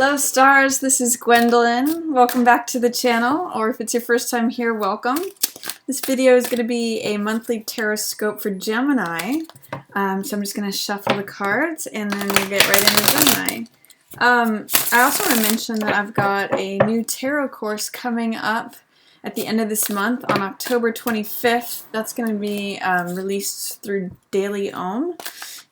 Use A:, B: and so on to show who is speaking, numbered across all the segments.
A: Hello stars, this is Gwendolyn. Welcome back to the channel, or if it's your first time here, welcome. This video is going to be a monthly Tarotscope for Gemini. So I'm just going to shuffle the cards and then we'll get right into Gemini. I also want to mention that I've got a new tarot course coming up at the end of this month on October 25th. That's going to be released through Daily Ohm.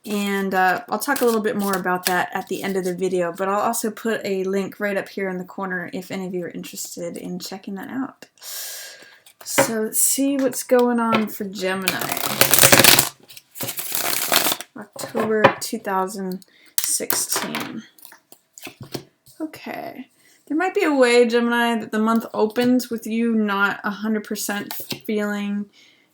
A: And I'll talk a little bit more about that at the end of the video, but I'll also put a link right up here in the corner if any of you are interested in checking that out. So let's see what's going on for Gemini. October 2016. Okay. There might be a way, Gemini, that the month opens with you not 100% feeling,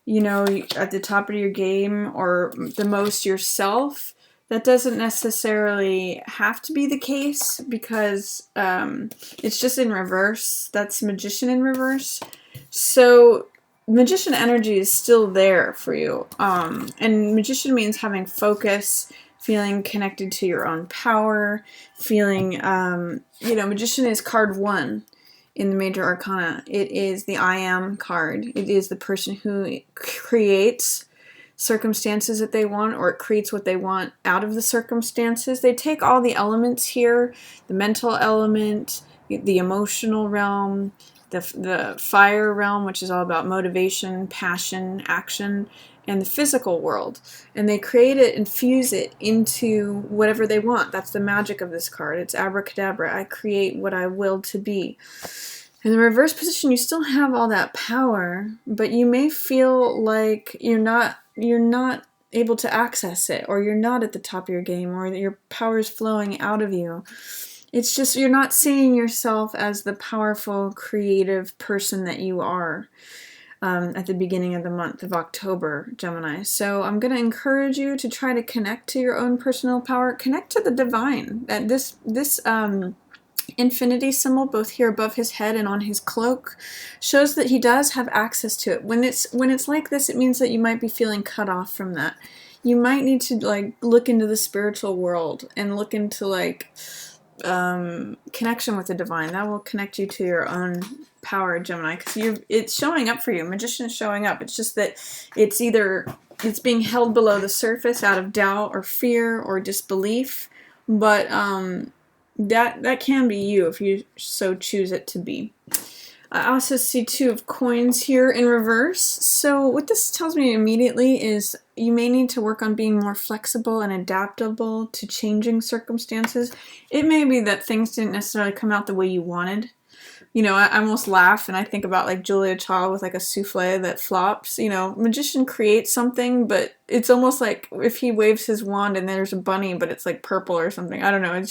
A: you know, at the top of your game or the most yourself. That doesn't necessarily have to be the case because it's just in reverse. That's Magician in reverse. So Magician energy is still there for you. And Magician means having focus, feeling connected to your own power, feeling, you know, Magician is card 1. In the major arcana. It is the I am card. It is the person who creates circumstances that they want, or it creates what they want out of the circumstances. They take all the elements here, the mental element, the emotional realm, the fire realm, which is all about motivation, passion, action, and the physical world. And they create it, infuse it into whatever they want. That's the magic of this card. It's abracadabra. I create what I will to be. In the reverse position, you still have all that power, but you may feel like you're not able to access it, or you're not at the top of your game, or that your power is flowing out of you. It's just you're not seeing yourself as the powerful, creative person that you are. At the beginning of the month of October, Gemini. So I'm going to encourage you to try to connect to your own personal power, connect to the divine. That this infinity symbol, both here above his head and on his cloak, shows that he does have access to it. When it's like this, it means that you might be feeling cut off from that. You might need to like look into the spiritual world and look into like connection with the divine. That will connect you to your own power, Gemini, because it's showing up for you. Magician is showing up. It's just that it's being held below the surface out of doubt or fear or disbelief, but that can be you if you so choose it to be. I also see 2 of coins here in reverse. So what this tells me immediately is you may need to work on being more flexible and adaptable to changing circumstances. It may be that things didn't necessarily come out the way you wanted. You know, I almost laugh and I think about like Julia Child with like a souffle that flops. You know, Magician creates something, but it's almost like if he waves his wand and there's a bunny, but it's like purple or something. I don't know.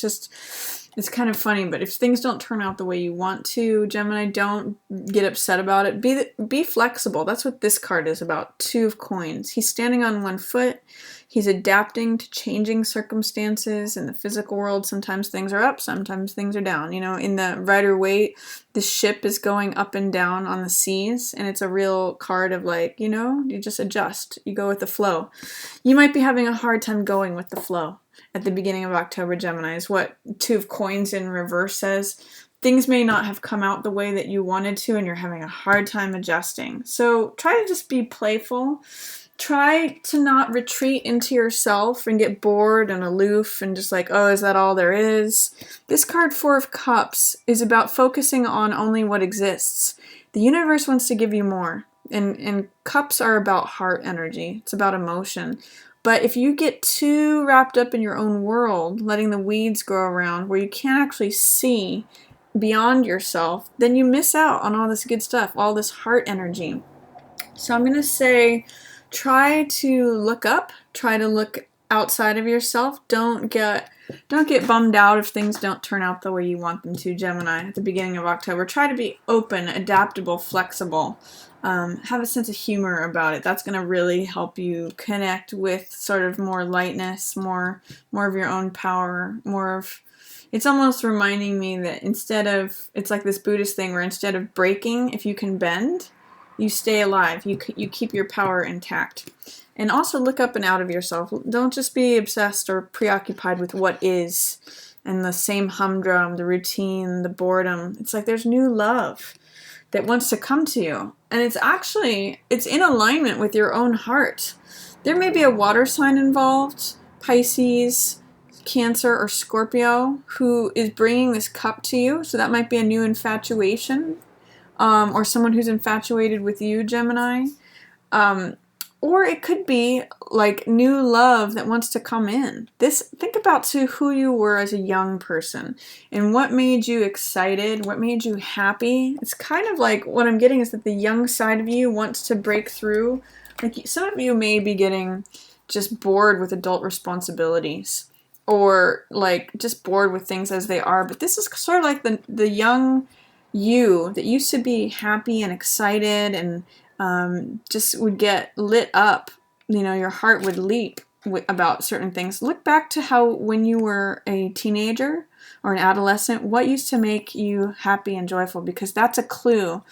A: It's kind of funny, but if things don't turn out the way you want to, Gemini, don't get upset about it. Be flexible. That's what this card is about. 2 of coins. He's standing on one foot. He's adapting to changing circumstances in the physical world. Sometimes things are up, sometimes things are down. You know, in the Rider-Waite, the ship is going up and down on the seas, and it's a real card of like, you know, you just adjust. You go with the flow. You might be having a hard time going with the flow at the beginning of October, Gemini, is what 2 of coins in reverse says. Things may not have come out the way that you wanted to, and you're having a hard time adjusting. So try to just be playful. Try to not retreat into yourself and get bored and aloof and just like, oh, is that all there is? This card, 4 of Cups, is about focusing on only what exists. The universe wants to give you more. And cups are about heart energy. It's about emotion. But if you get too wrapped up in your own world, letting the weeds grow around where you can't actually see beyond yourself, then you miss out on all this good stuff, all this heart energy. So I'm going to say, try to look up, try to look outside of yourself. Don't get bummed out if things don't turn out the way you want them to, Gemini, at the beginning of October. Try to be open, adaptable, flexible. Have a sense of humor about it. That's going to really help you connect with sort of more lightness, more of your own power, more of... It's almost reminding me that instead of... It's like this Buddhist thing where instead of breaking, if you can bend, you stay alive. You keep your power intact. And also look up and out of yourself. Don't just be obsessed or preoccupied with what is. and the same humdrum, the routine, the boredom. It's like there's new love that wants to come to you. And it's in alignment with your own heart. There may be a water sign involved, Pisces, Cancer, or Scorpio, who is bringing this cup to you. So that might be a new infatuation, or someone who's infatuated with you, Gemini. Or it could be like new love that wants to come in. Think about to who you were as a young person and what made you excited, what made you happy. It's kind of like what I'm getting is that the young side of you wants to break through. Like some of you may be getting just bored with adult responsibilities, or like just bored with things as they are. But this is sort of like the young you that used to be happy and excited and just would get lit up. Your heart would leap about certain things. Look back to how when you were a teenager or an adolescent, what used to make you happy and joyful, because that's a clue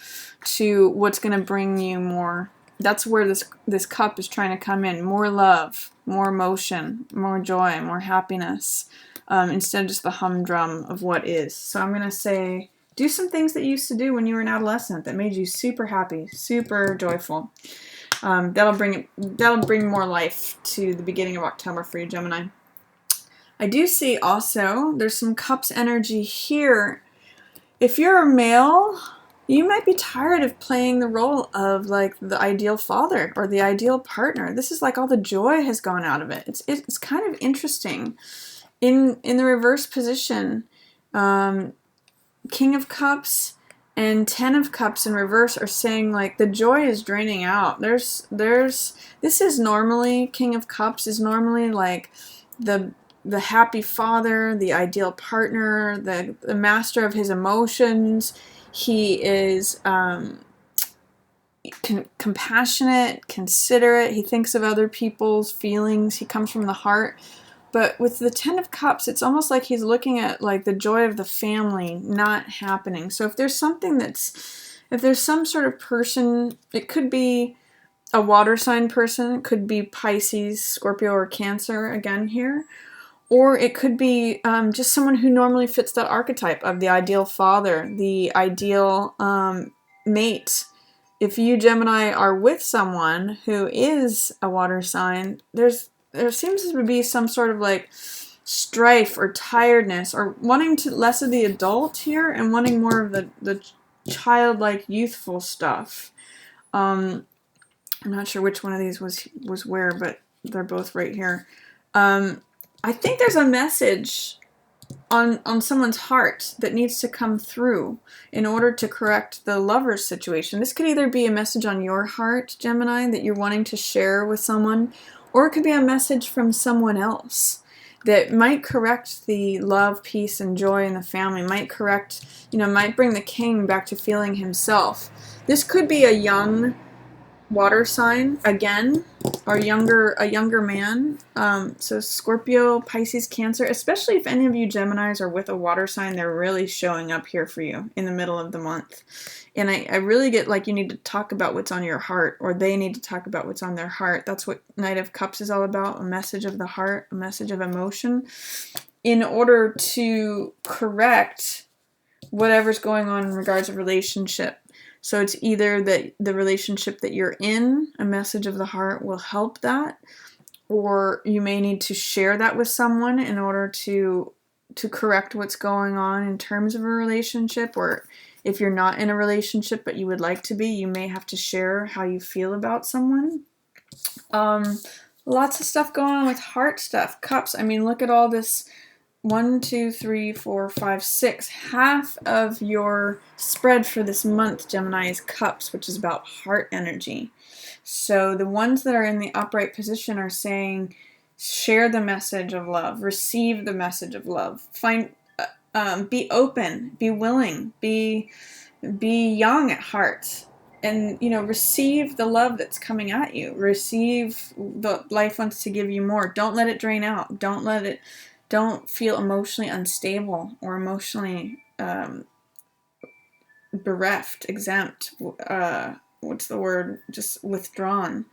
A: to what's going to bring you more. That's where this cup is trying to come in. More love, more emotion, more joy, more happiness, instead of just the humdrum of what is. So I'm going to say, do some things that you used to do when you were an adolescent that made you super happy, super joyful. That'll bring more life to the beginning of October for you, Gemini. I do see also there's some cups energy here. If you're a male, you might be tired of playing the role of like the ideal father or the ideal partner. This is like all the joy has gone out of it. It's kind of interesting. In the reverse position, King of Cups and Ten of Cups in reverse are saying like the joy is draining out. This is normally, King of Cups is normally like the happy father, the ideal partner, the master of his emotions. He is compassionate, considerate. He thinks of other people's feelings. He comes from the heart. But with the Ten of Cups, it's almost like he's looking at like the joy of the family not happening. So if there's some sort of person, it could be a water sign person, it could be Pisces, Scorpio, or Cancer again here. Or it could be just someone who normally fits that archetype of the ideal father, the ideal mate. If you, Gemini, are with someone who is a water sign, there seems to be some sort of like strife or tiredness, or wanting to less of the adult here and wanting more of the childlike, youthful stuff. I'm not sure which one of these was where, but they're both right here. I think there's a message on someone's heart that needs to come through in order to correct the lover's situation. This could either be a message on your heart, Gemini, that you're wanting to share with someone, or it could be a message from someone else that might correct the love, peace, and joy in the family, might bring the king back to feeling himself. This could be a young water sign again, or a younger man. So Scorpio, Pisces, Cancer, especially if any of you Geminis are with a water sign, they're really showing up here for you in the middle of the month. And I really get like you need to talk about what's on your heart, or they need to talk about what's on their heart. That's what Knight of Cups is all about, a message of the heart, a message of emotion, in order to correct whatever's going on in regards to relationship. So it's either that the relationship that you're in, a message of the heart will help that, or you may need to share that with someone in order to correct what's going on in terms of a relationship. Or if you're not in a relationship but you would like to be, you may have to share how you feel about someone. Lots of stuff going on with heart stuff. Cups. I mean, look at all this. 1, 2, 3, 4, 5, 6. Half of your spread for this month, Gemini, is Cups, which is about heart energy. So the ones that are in the upright position are saying, share the message of love, receive the message of love, be open, be willing, be young at heart, and receive the love that's coming at you. Receive the life wants to give you more. Don't let it drain out. Don't feel emotionally unstable or emotionally bereft, exempt, what's the word? Just withdrawn.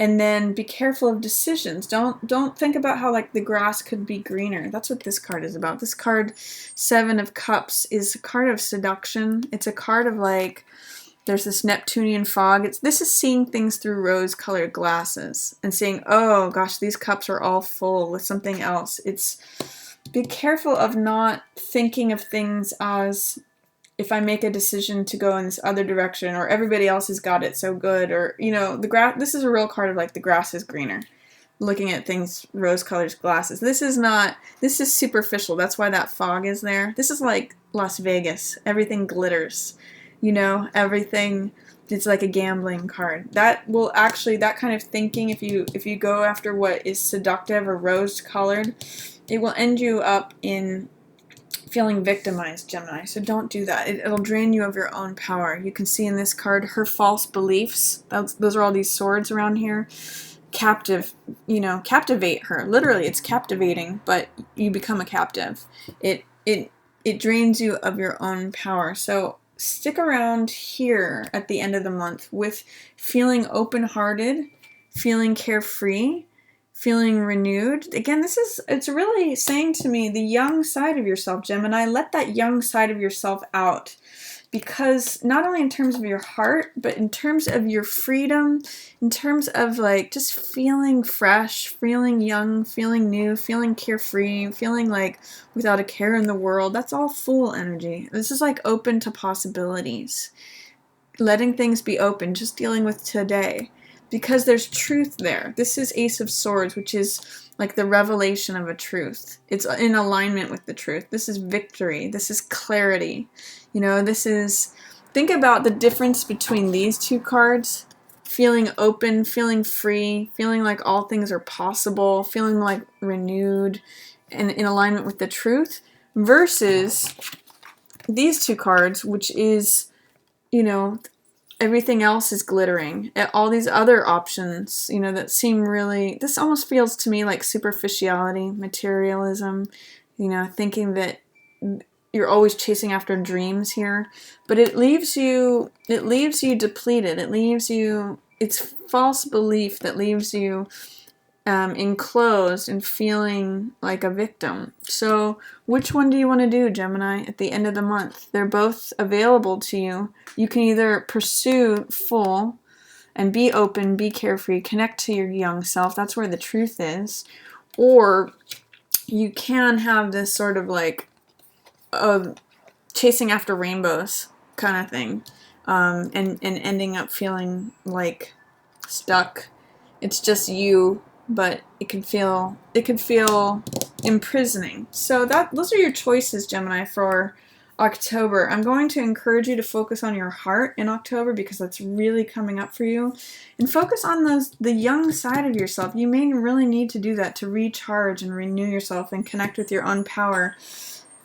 A: And then be careful of decisions. Don't think about how like the grass could be greener. That's what this card is about. This card, Seven of Cups, is a card of seduction. It's a card of like, there's this Neptunian fog. This is seeing things through rose-colored glasses and saying, oh gosh, these cups are all full with something else. It's be careful of not thinking of things as, if I make a decision to go in this other direction, or everybody else has got it so good, or, you know, the grass. This is a real card of like the grass is greener. Looking at things rose-colored glasses. This is superficial. That's why that fog is there. This is like Las Vegas. Everything glitters. You know, everything, it's like a gambling card. That will actually, that kind of thinking, if you go after what is seductive or rose-colored, it will end you up in feeling victimized, Gemini. So don't do that. It'll drain you of your own power. You can see in this card her false beliefs. Those are all these swords around here. Captivate her. Literally, it's captivating, but you become a captive. It drains you of your own power. So stick around here at the end of the month with feeling open-hearted, feeling carefree, feeling renewed. Again, it's really saying to me, the young side of yourself, Gemini, let that young side of yourself out. Because not only in terms of your heart, but in terms of your freedom, in terms of like just feeling fresh, feeling young, feeling new, feeling carefree, feeling like without a care in the world. That's all Fool energy. This is like open to possibilities. Letting things be open, just dealing with today. Because there's truth there. This is Ace of Swords, which is like the revelation of a truth. It's in alignment with the truth. This is victory. This is clarity. You know, think about the difference between these two cards. Feeling open, feeling free, feeling like all things are possible, feeling like renewed and in alignment with the truth, versus these two cards, which is, you know, everything else is glittering. All these other options, you know, that seem really, this almost feels to me like superficiality, materialism, you know, thinking that you're always chasing after dreams here, but it leaves you depleted. It's false belief that leaves you enclosed and feeling like a victim. So which one do you want to do, Gemini, at the end of the month? They're both available to you. You can either pursue full and be open, be carefree, connect to your young self. That's where the truth is. Or you can have this sort of like chasing after rainbows kind of thing, and ending up feeling like stuck. It's just you, but it could feel imprisoning. So those are your choices, Gemini, for October. I'm going to encourage you to focus on your heart in October because that's really coming up for you, and focus on the young side of yourself. You may really need to do that to recharge and renew yourself and connect with your own power,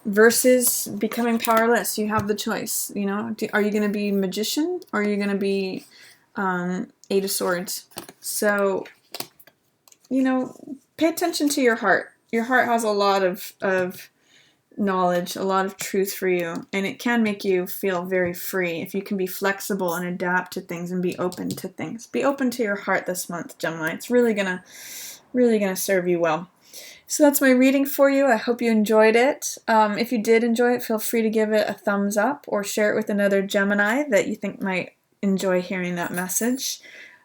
A: versus becoming powerless. You have the choice. You know, are you going to be magician, or are you going to be Eight of Swords? So, you know, pay attention to your heart. Your heart has a lot of knowledge, a lot of truth for you, and it can make you feel very free if you can be flexible and adapt to things and be open to things. Be open to your heart this month, Gemini. It's really gonna serve you well. So that's my reading for you. I hope you enjoyed it. If you did enjoy it, feel free to give it a thumbs up or share it with another Gemini that you think might enjoy hearing that message.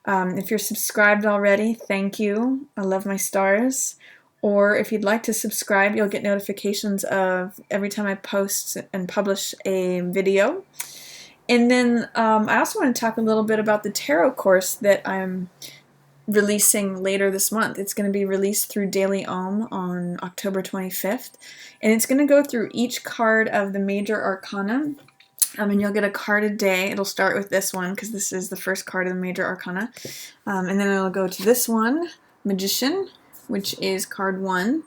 A: If you're subscribed already, thank you. I love my stars. Or if you'd like to subscribe, you'll get notifications of every time I post and publish a video. And then I also want to talk a little bit about the tarot course that I'm releasing later this month. It's going to be released through Daily Om on October 25th, and it's going to go through each card of the major arcana, and you'll get a card a day. It'll start with this one because this is the first card of the major arcana, and then it'll go to this one, Magician, which is card 1.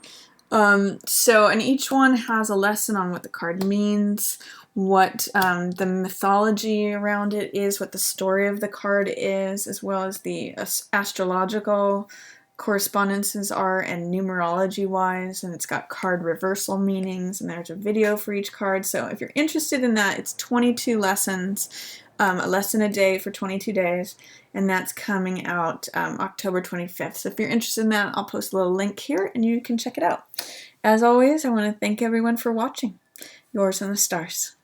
A: And each one has a lesson on what the card means, what the mythology around it is, what the story of the card is, as well as the astrological correspondences are and numerology wise, and it's got card reversal meanings, and there's a video for each card. So if you're interested in that, it's 22 lessons a lesson a day for 22 days, and that's coming out October 25th. So if you're interested in that, I'll post a little link here and you can check it out. As always, I want to thank everyone for watching. Yours in the stars.